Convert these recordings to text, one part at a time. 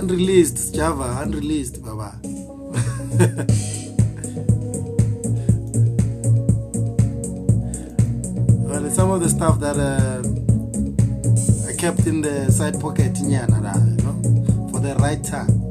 unreleased Java, unreleased, Baba. Well, some of the stuff that I kept in the side pocket, you know, for the right time.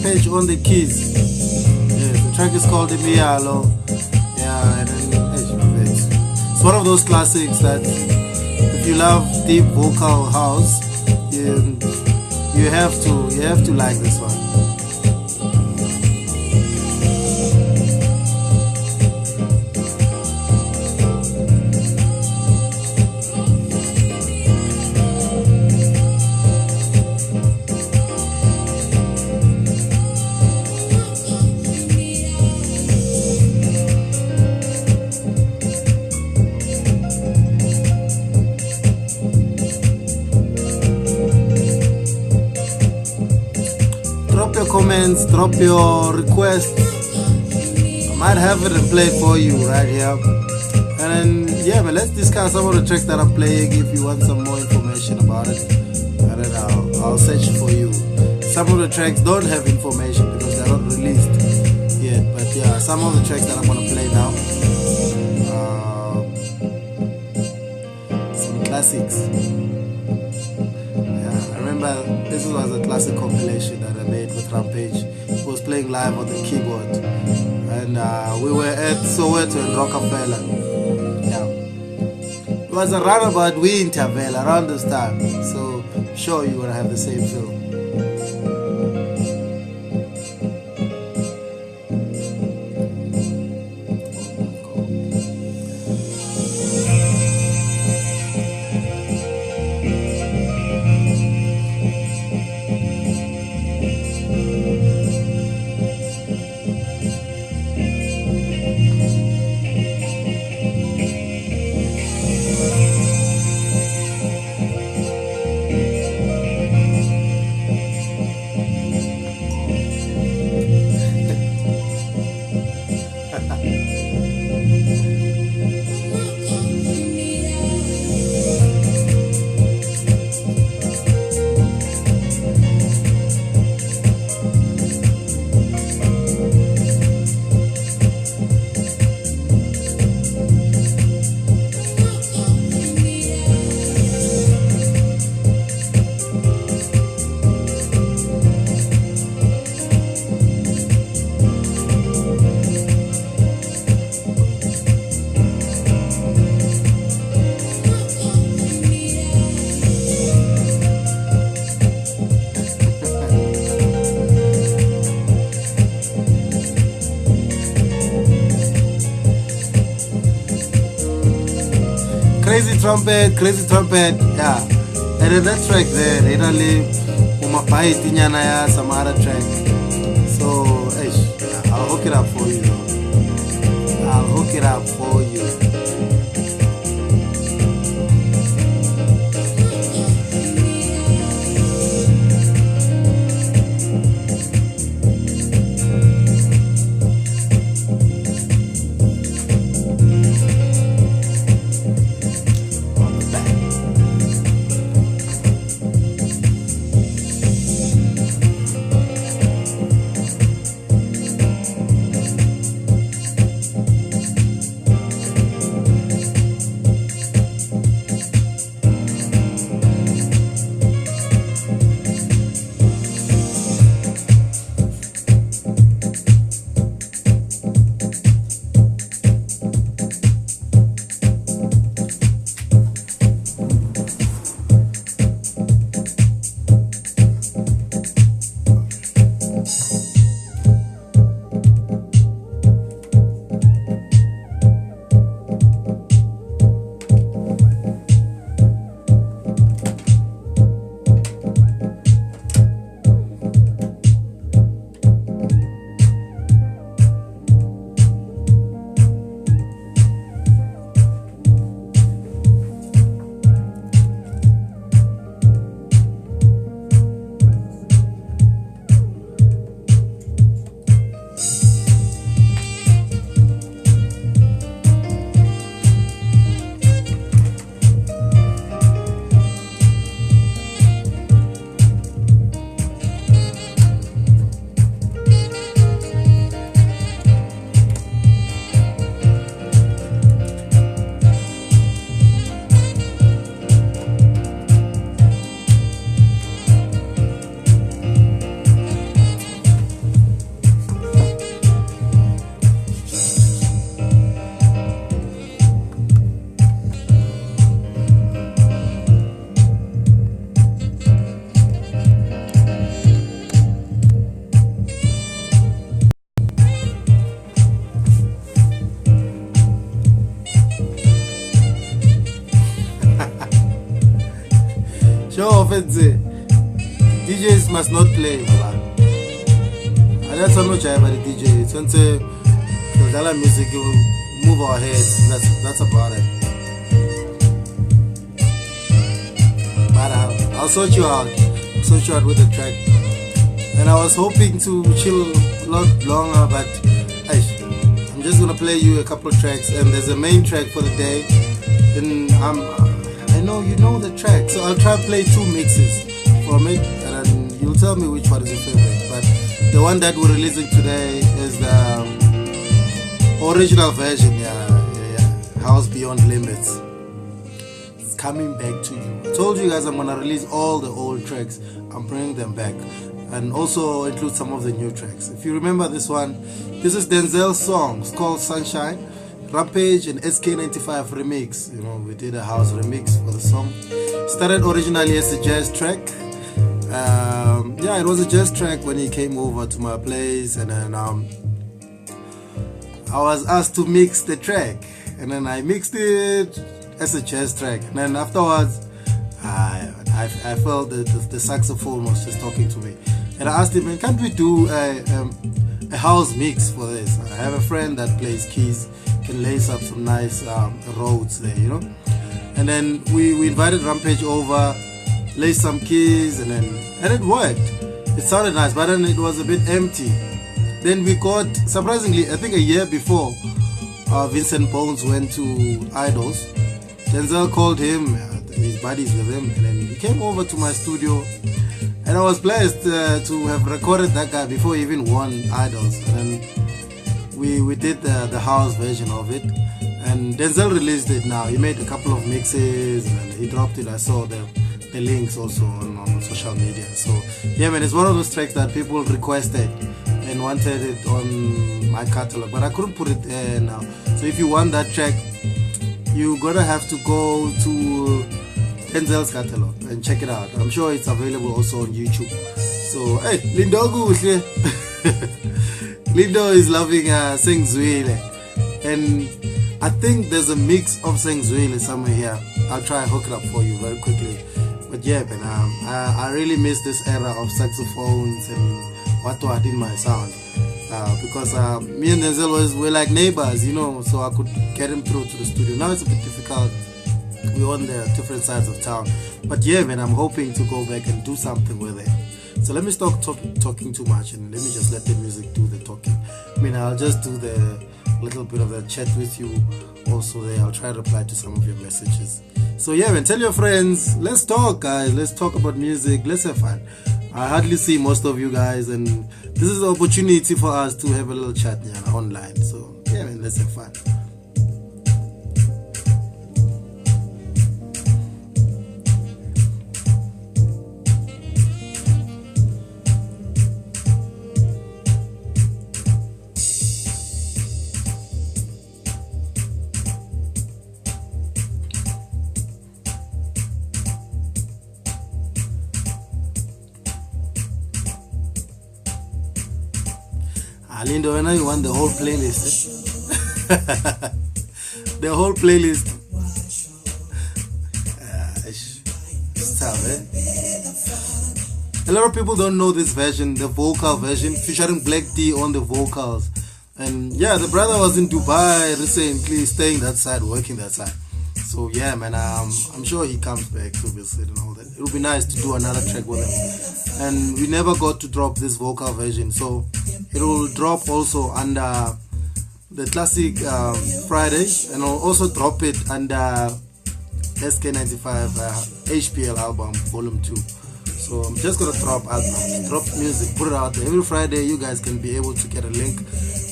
Rampage on the keys. Yeah, the track is called Imialo. Yeah, and then it's one of those classics that if you love deep vocal house, you have to like this one. Drop your comments, drop your requests. I might have it and play it for you right here. And then, yeah, but let's discuss some of the tracks that I'm playing if you want some more information about it. And then I'll search for you. Some of the tracks don't have information because they're not released yet. But yeah, some of the tracks that I'm going to play now. Some classics. This was a classic compilation that I made with Rampage. He was playing live on the keyboard, and we were at Soweto and Rockefeller. Yeah, it was around about Winterville around this time, so I'm sure you're gonna have the same feel. Crazy trumpet, yeah. And then that track there, literally, some other track. So, yeah, I'll hook it up for you though. I'll hook it up for you. DJs must not play. That's not jive by the DJ. It's when the music, you move our heads. That's about it. But I'll sort you out. With the track. And I was hoping to chill a lot longer, but I'm just gonna play you a couple of tracks, and there's a main track for the day. And I know you know the track, so I'll try to play 2 mixes from it, and then you'll tell me which one is your favorite. But the one that we're releasing today is the original version. House Beyond Limits. It's coming back to you. I told you guys I'm gonna release all the old tracks. I'm bringing them back, and also include some of the new tracks. If you remember this one, this is Denzel's song. It's called Sunshine. Rampage and SK95 remix. You know, we did a house remix for the song. Started originally as a jazz track. It was a jazz track when he came over to my place, and then I was asked to mix the track, and then I mixed it as a jazz track. And then afterwards, I felt that the saxophone was just talking to me, and I asked him, can't we do a house mix for this? I have a friend that plays keys, can lace up some nice roads there, you know. And then we invited Rampage over, lace some keys, and it worked. It sounded nice, but then it was a bit empty. Then we got, surprisingly, I think a year before Vincent Bones went to Idols, Denzel called him, his buddies with him, and then he came over to my studio, and I was blessed to have recorded that guy before he even won Idols. And then we did the house version of it, and Denzel released it now. He made a couple of mixes, and he dropped it. I saw the links also on social media. So yeah, man, it's one of those tracks that people requested and wanted it on my catalog, but I couldn't put it there now. So if you want that track, you're gonna have to go to Denzel's catalog and check it out. I'm sure it's available also on YouTube. So hey, Lindo Guhle. Lindo is loving Sing Zwile, and I think there's a mix of Sing Zwile somewhere here. I'll try and hook it up for you very quickly. But yeah, man, I really miss this era of saxophones and what in my sound, because me and Denzel were like neighbors, you know, so I could get him through to the studio. Now it's a bit difficult. We're on the different sides of town, but yeah, man, I'm hoping to go back and do something with it. So let me stop talking too much, and let me just let the music do the talking. I mean, I'll just do the little bit of the chat with you also there. I'll try to reply to some of your messages. So yeah, man, tell your friends, let's talk, guys. Let's talk about music. Let's have fun. I hardly see most of you guys, and this is an opportunity for us to have a little chat online. So yeah, man, let's have fun. Lindo, when you want the whole playlist, the whole playlist. It's tough, eh? A lot of people don't know this version, the vocal version, featuring Black D on the vocals. And yeah, the brother was in Dubai recently, staying that side, working that side. So yeah, man, I'm sure he comes back to visit and all that. It would be nice to do another track with him. And we never got to drop this vocal version, so it will drop also under the Classic Fridays, and I'll also drop it under SK95 HPL album volume 2. So I'm just gonna drop music, put it out there. Every Friday you guys can be able to get a link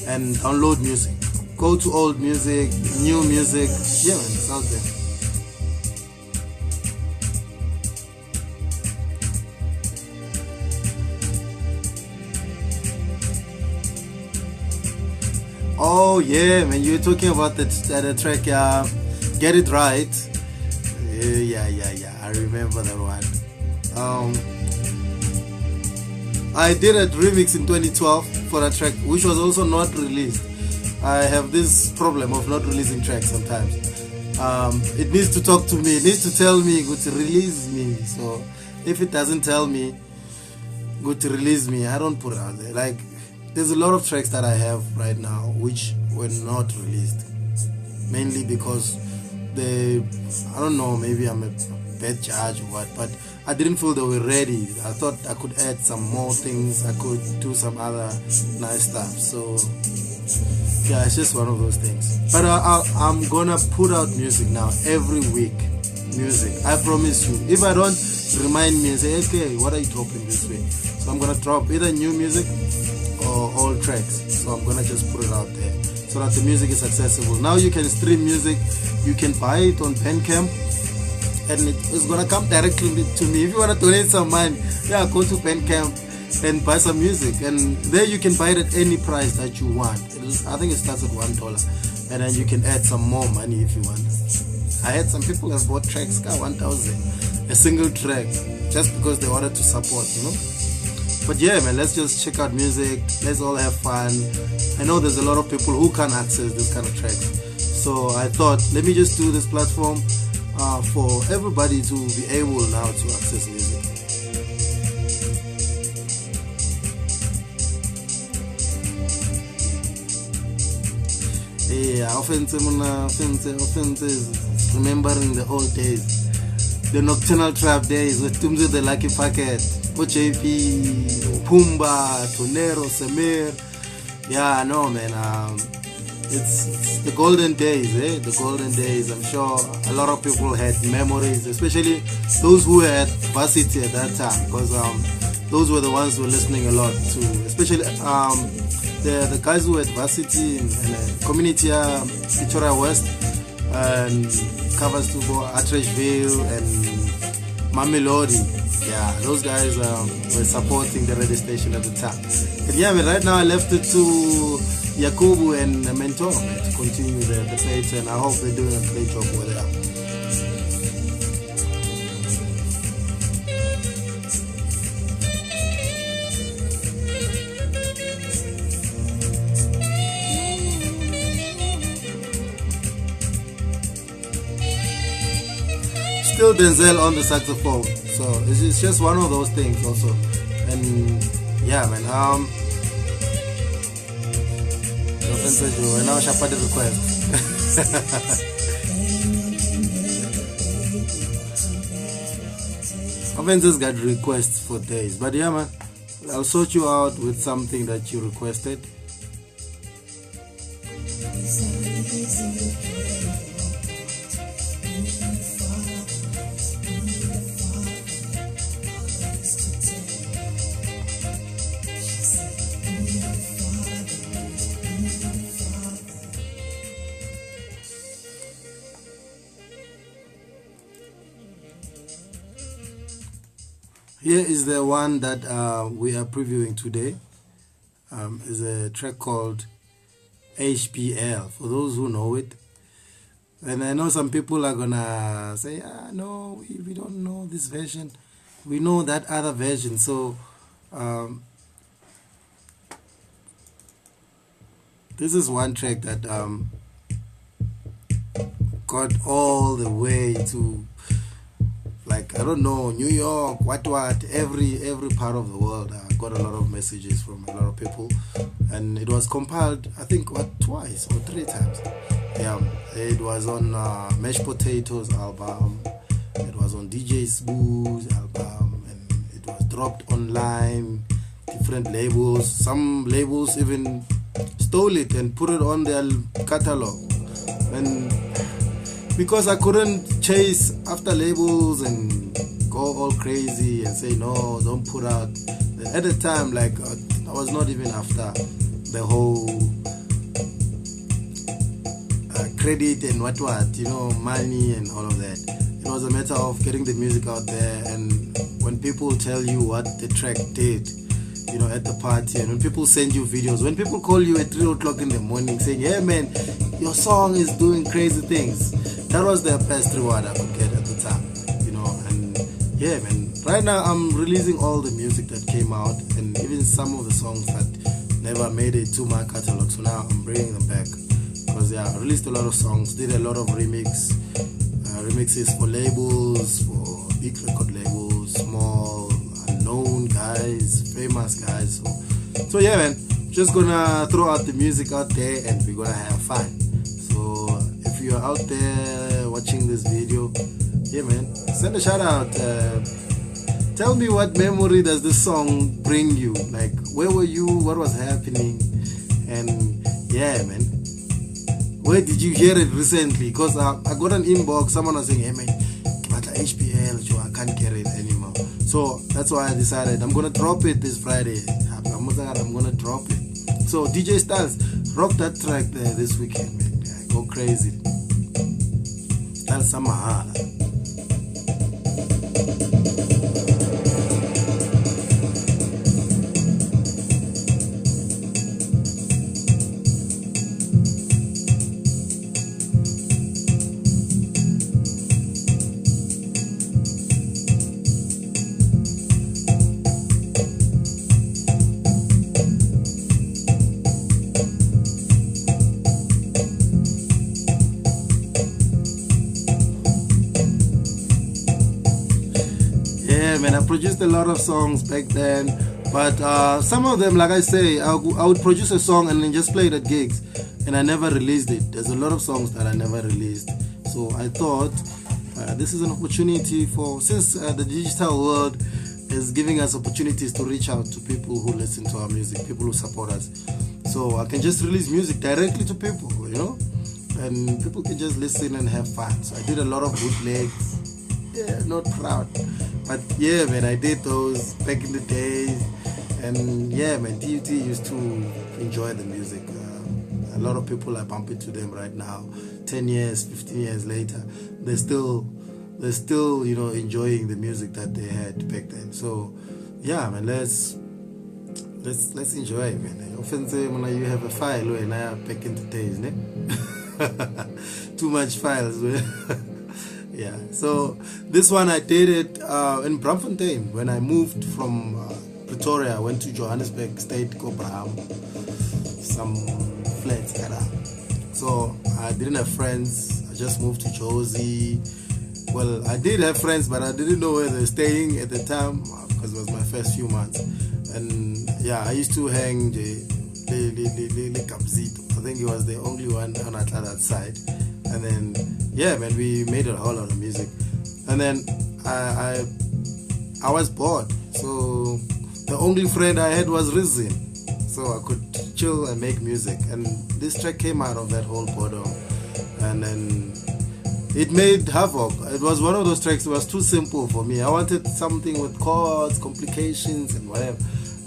and download music. Go to old music, new music. Yeah, man, it's out there. Oh yeah, man, you were talking about the track Get It Right. Yeah, I remember that one. I did a remix in 2012 for a track which was also not released. I have this problem of not releasing tracks sometimes. It needs to talk to me, it needs to tell me to release me. So if it doesn't tell me good to release me, I don't put it out there. Like, there's a lot of tracks that I have right now which were not released, mainly because I don't know, maybe I'm a bad judge or what, but I didn't feel they were ready. I thought I could add some more things, I could do some other nice stuff. So yeah, it's just one of those things. But I'm gonna put out music now every week. Music, I promise you. If I don't, remind me and say, okay, what are you dropping this week? So I'm gonna drop either new music or old tracks. So I'm gonna just put it out there so that the music is accessible. Now you can stream music, you can buy it on Bandcamp, and it's gonna come directly to me. If you wanna donate some money, yeah, go to Bandcamp and buy some music, and there you can buy it at any price that you want. I think it starts at $1, and then you can add some more money if you want. I had some people have bought tracks, 1,000, a single track, just because they wanted to support, you know. But yeah, man, let's just check out music. Let's all have fun. I know there's a lot of people who can't access this kind of tracks, so I thought, let me just do this platform for everybody to be able now to access music. Yeah, offense is remembering the old days, the nocturnal trap days with Tumze the Lucky Packet, JP, Pumba, Tonero, Samir. Yeah, I know, man. It's the golden days, the golden days. I'm sure a lot of people had memories, especially those who were at varsity at that time, because those were the ones who were listening a lot to, especially the guys who were at varsity in community Victoria West and covers to Attrashville and Mamelodi. Yeah, those guys were supporting the radio station at the time. And yeah, but right now I left it to Yakubu and Mentor to continue the page, and I hope they're doing a great job over there. Still Denzel on the saxophone, so it's just one of those things also. And yeah, man, now Shapa the request. Offenses got requests for days, but yeah, man, I'll sort you out with something that you requested. Here is the one that we are previewing today. Is a track called HPL, for those who know it. And I know some people are gonna say, no, we don't know this version. We know that other version. So this is one track that got all the way to, like, I don't know, New York, what, every part of the world. I got a lot of messages from a lot of people, and it was compiled, I think, twice or three times. Yeah, it was on Mashed Potatoes album, it was on DJ Smooth's album, and it was dropped online, different labels. Some labels even stole it and put it on their catalog. And because I couldn't chase after labels and go all crazy and say, no, don't put out. At the time, like, I was not even after the whole credit and what, you know, money and all of that. It was a matter of getting the music out there, and when people tell you what the track did, you know, at the party, and when people send you videos, when people call you at 3 o'clock in the morning saying, hey man, your song is doing crazy things, that was the best reward I could get at the time, you know. And yeah, man, right now I'm releasing all the music that came out, and even some of the songs that never made it to my catalog, so now I'm bringing them back. Because yeah, I released a lot of songs, did a lot of remixes for labels, for big record labels, small guys, famous guys. So yeah, man, just gonna throw out the music out there and we're gonna have fun. So if you're out there watching this video, yeah, man, send a shout out. Tell me what memory does this song bring you? Like, where were you? What was happening? And yeah, man, where did you hear it recently? Because I got an inbox, someone was saying, hey man, HPL, I can't get it anymore. So that's why I decided I'm gonna drop it this Friday. I'm gonna drop it. So DJ Styles, rock that track there this weekend, man. Yeah, go crazy. That's Samahala. Man, I produced a lot of songs back then, but some of them, like I say, I would produce a song and then just play it at gigs, and I never released it. There's a lot of songs that I never released. So I thought this is an opportunity for, since the digital world is giving us opportunities to reach out to people who listen to our music, people who support us. So I can just release music directly to people, you know, and people can just listen and have fun. So I did a lot of bootlegs. Yeah, not proud, but yeah, man, I did those back in the days, and yeah, man, TUT used to enjoy the music. A lot of people, I bump into them right now, 10 years, 15 years later, they're still, you know, enjoying the music that they had back then. So yeah, man, let's enjoy it, man. Often say when you have a file when I back in the days, ne? Too much files, man. Yeah, so this one I did it in Braamfontein when I moved from Pretoria. I went to Johannesburg State, Cobram, some flats. So I didn't have friends. I just moved to Jozi. Well, I did have friends, but I didn't know where they were staying at the time because it was my first few months. And yeah, I used to hang the Kapzito. I think he was the only one on that side. And then yeah, man, we made a whole lot of music. And then I was bored, so the only friend I had was Rizin, so I could chill and make music. And this track came out of that whole boredom, and then it made havoc. It was one of those tracks that was too simple for me. I wanted something with chords, complications, and whatever.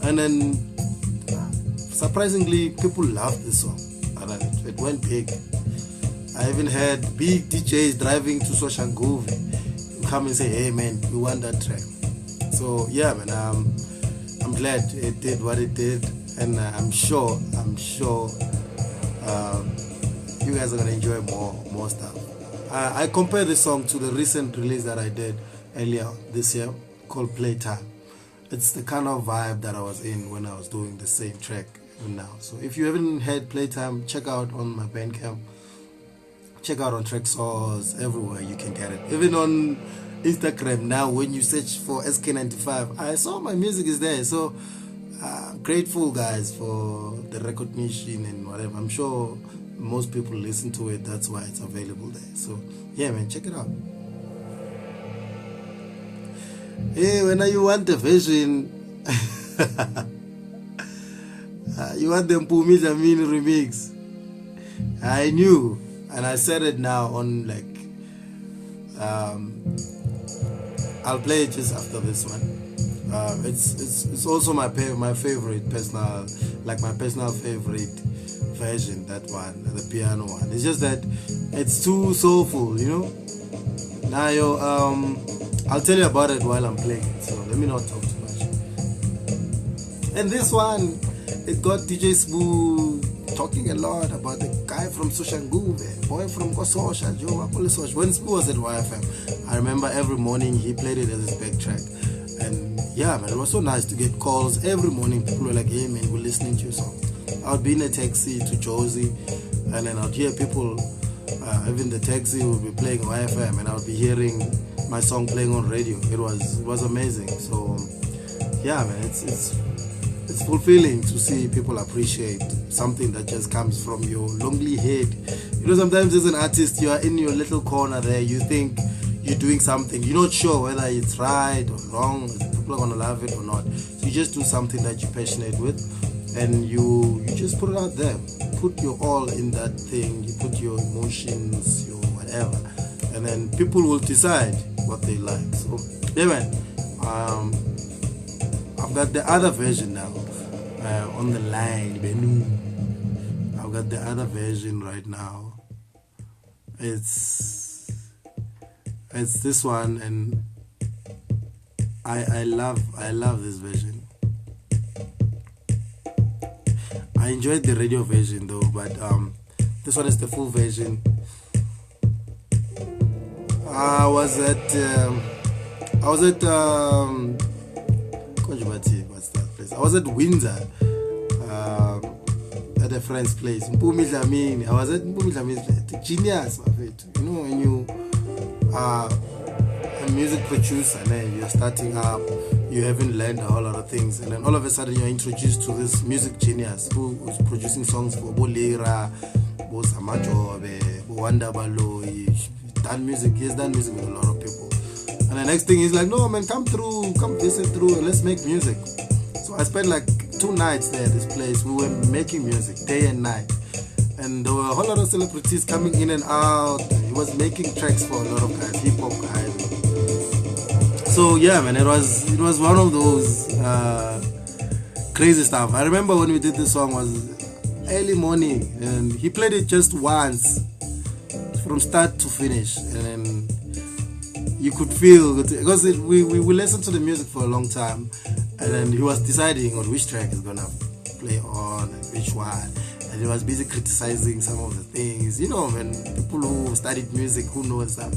And then surprisingly, people loved this song, and it went big. I even had big DJs driving to Soshanguve come and say, hey man, we want that track. So yeah, man, I'm glad it did what it did, and I'm sure you guys are gonna enjoy more stuff. I compare this song to the recent release that I did earlier this year called Playtime. It's the kind of vibe that I was in when I was doing the same track now. So if you haven't had Playtime, check out on my Bandcamp. Check out on Traxsource, everywhere you can get it. Even on Instagram now, when you search for SK95, I saw my music is there. So I'm grateful, guys, for the recognition and whatever. I'm sure most people listen to it. That's why it's available there. So yeah, man, check it out. Hey, when you want the version, you want the Mpumi Jamini remix. I knew. And I said it now on like I'll play it just after this one. It's also my favorite personal, like my personal favorite version, that one, the piano one. It's just that it's too soulful, you know. Now I'll tell you about it while I'm playing it, so let me not talk too much. And this one, it got DJ Smooth talking a lot about the guy from Soshanguve, boy from Kososha, Joe Apolisosha. When Smooth was at YFM, I remember every morning he played it as his back track. And yeah, man, it was so nice to get calls every morning. People were like, hey man, we're listening to your song. I would be in a taxi to Jozi, and then I'd hear people, even the taxi would be playing YFM, and I would be hearing my song playing on radio. It was amazing. So yeah, man, it's fulfilling to see people appreciate something that just comes from your lonely head. You know, sometimes as an artist, you are in your little corner there, you think you're doing something, you're not sure whether it's right or wrong, if people are gonna love it or not. You just do something that you're passionate with, and you just put it out there. Put your all in that thing, you put your emotions, your whatever, and then people will decide what they like. So yeah, man, I've got the other version now on the line. I've got the other version right now. It's this one, and I love this version. I enjoyed the radio version though, but this one is the full version. I was at what's that place? I was at Windsor at a friend's place. I was at the Genius, you know, when you are a music producer and then you're starting up, you haven't learned a whole lot of things, and then all of a sudden you're introduced to this music genius who is producing songs for Bolera, Bo Samajobe, Bo Wanda Balo. He's done music with a lot of people. And the next thing he's like, no man, come visit through and let's make music. So I spent like 2 nights there at this place. We were making music day and night, and there were a whole lot of celebrities coming in and out. He was making tracks for a lot of guys, hip hop guys. So yeah, man, it was one of those crazy stuff. I remember when we did this song was early morning, and he played it just once from start to finish, and then you could feel, because we listened to the music for a long time, and then he was deciding on which track he's gonna play on and which one, and he was busy criticizing some of the things, you know, when people who studied music, who know and stuff.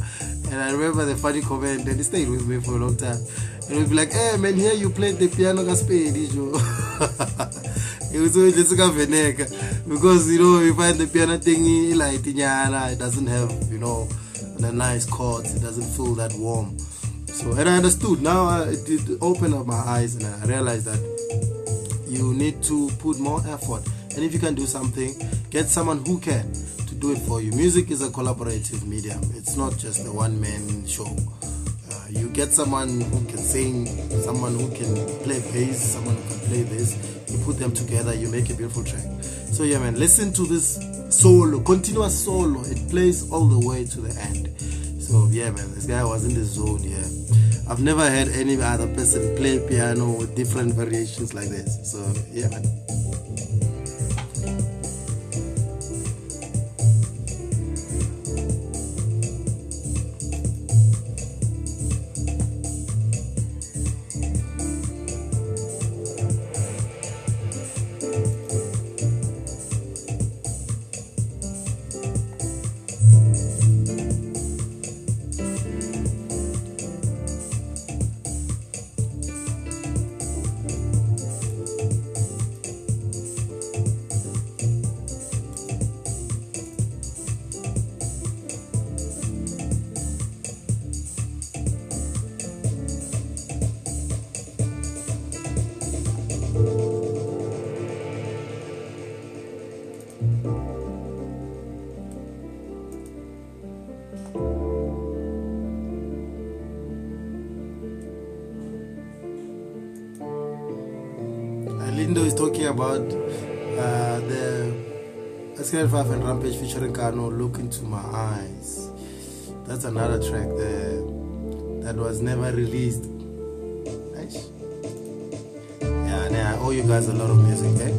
And I remember the funny comment, and he stayed with me for a long time, and he'd be like, hey man, here you played the piano gaspedi. It was always because, you know, you find the piano thingy like it doesn't have, you know, the nice chords, it doesn't feel that warm. So, and I understood. Now it opened up my eyes, and I realized that you need to put more effort, and if you can do something, get someone who can to do it for you. Music is a collaborative medium. It's not just a one-man show. You get someone who can sing, someone who can play bass, someone who can play this. You put them together, you make a beautiful track. So yeah, man, listen to this solo, continuous solo. It plays all the way to the end. So yeah, man, this guy was in the zone here. I've never had any other person play piano with different variations like this. So yeah, man. Lindo is talking about the SK5 and Rampage featuring Kano, Look Into My Eyes. That's another track there that was never released. Nice. Yeah, and I owe you guys a lot of music, eh?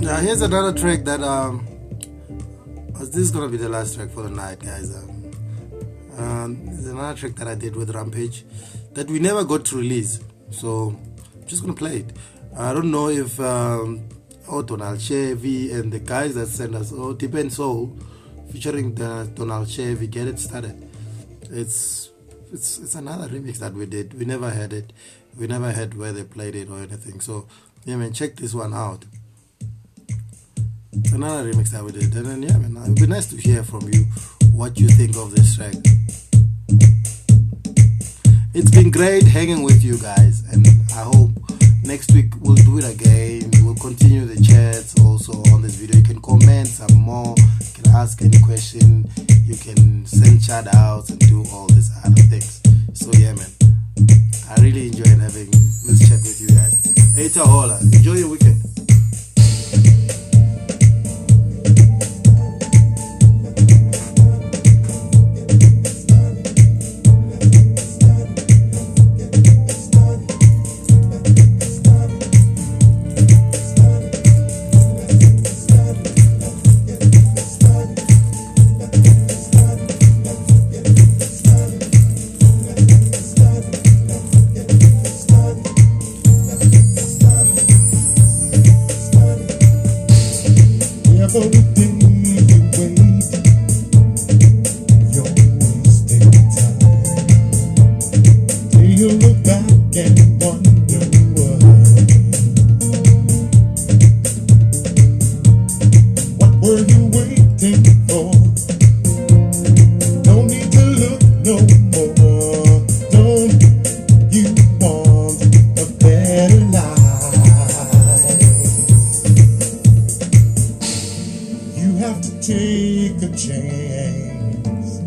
Here's another track that this is gonna be the last track for the night, guys. There's another track that I did with Rampage that we never got to release, so I'm just gonna play it. I don't know if Donald Chevy and the guys that sent us Deep and Soul featuring the Donald Chevy, Get It Started. It's another remix that we did. We never had it. We never had where they played it or anything. So yeah, man, check this one out. Another remix that we did. And then yeah, man, it would be nice to hear from you what you think of this track. It's been great hanging with you guys, and I hope next week we'll do it again. We'll continue the chats also on this video. You can comment some more, you can ask any question, you can send shout outs and do all these other things. So yeah, man, I really enjoyed having this chat with you guys. Hey Tahola, enjoy your weekend. Take a chance,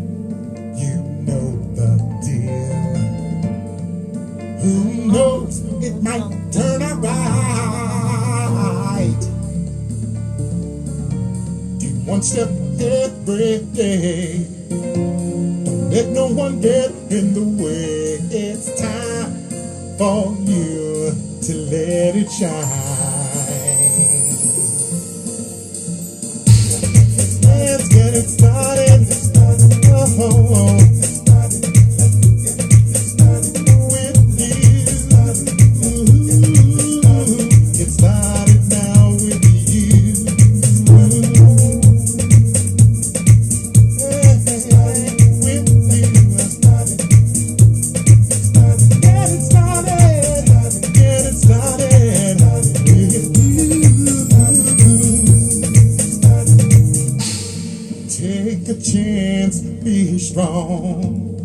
you know the deal. Who knows, it might turn out right. Do one step every day. Don't let no one get in the way. It's time for you to let it shine. Let's get it started. With you. Get started now with you. With you. Get it started. Get it started with you. Take a chance, be strong.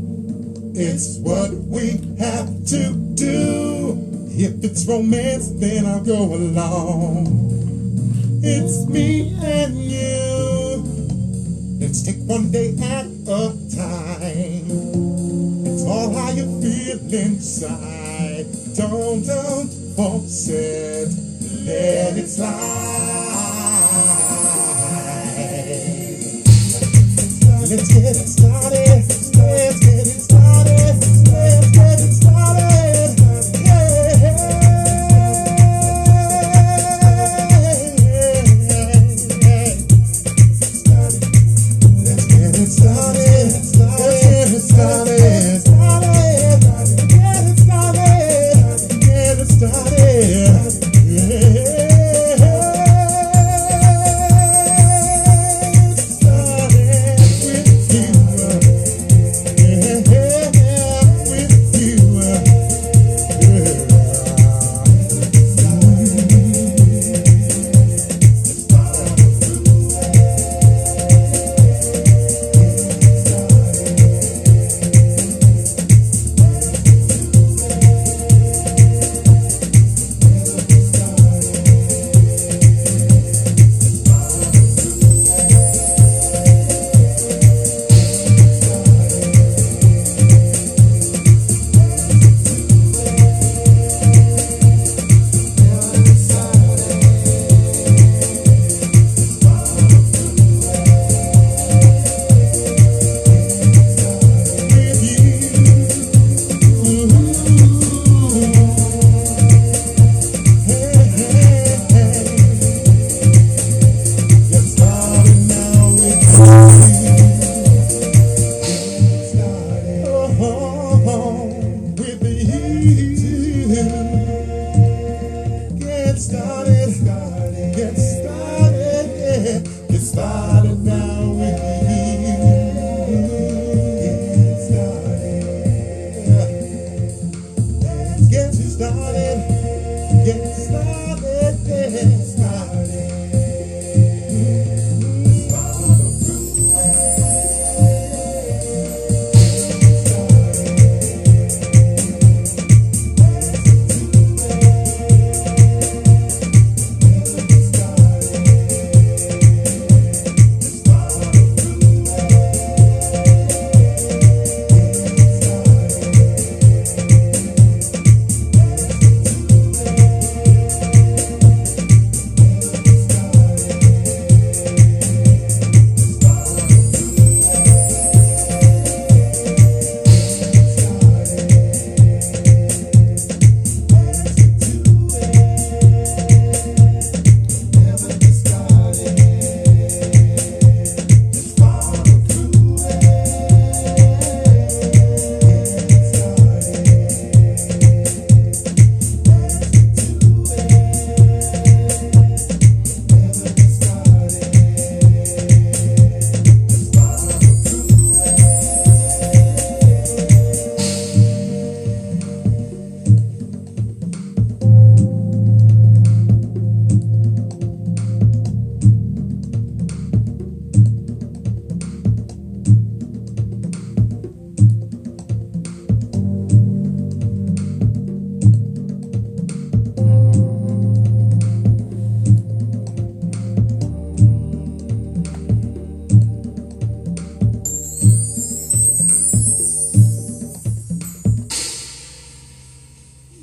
It's what we have to do. If it's romance, then I'll go along. It's me and you. Let's take one day at a time. It's all how you feel inside. Don't force it. Let it slide. Let's get it started. Let's get it started. Let's get it started. Yeah. Let's get it started. Let's get it started. Get it started. Get it started. Yeah.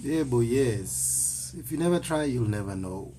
Yeah, boy, yes. If you never try, you'll never know.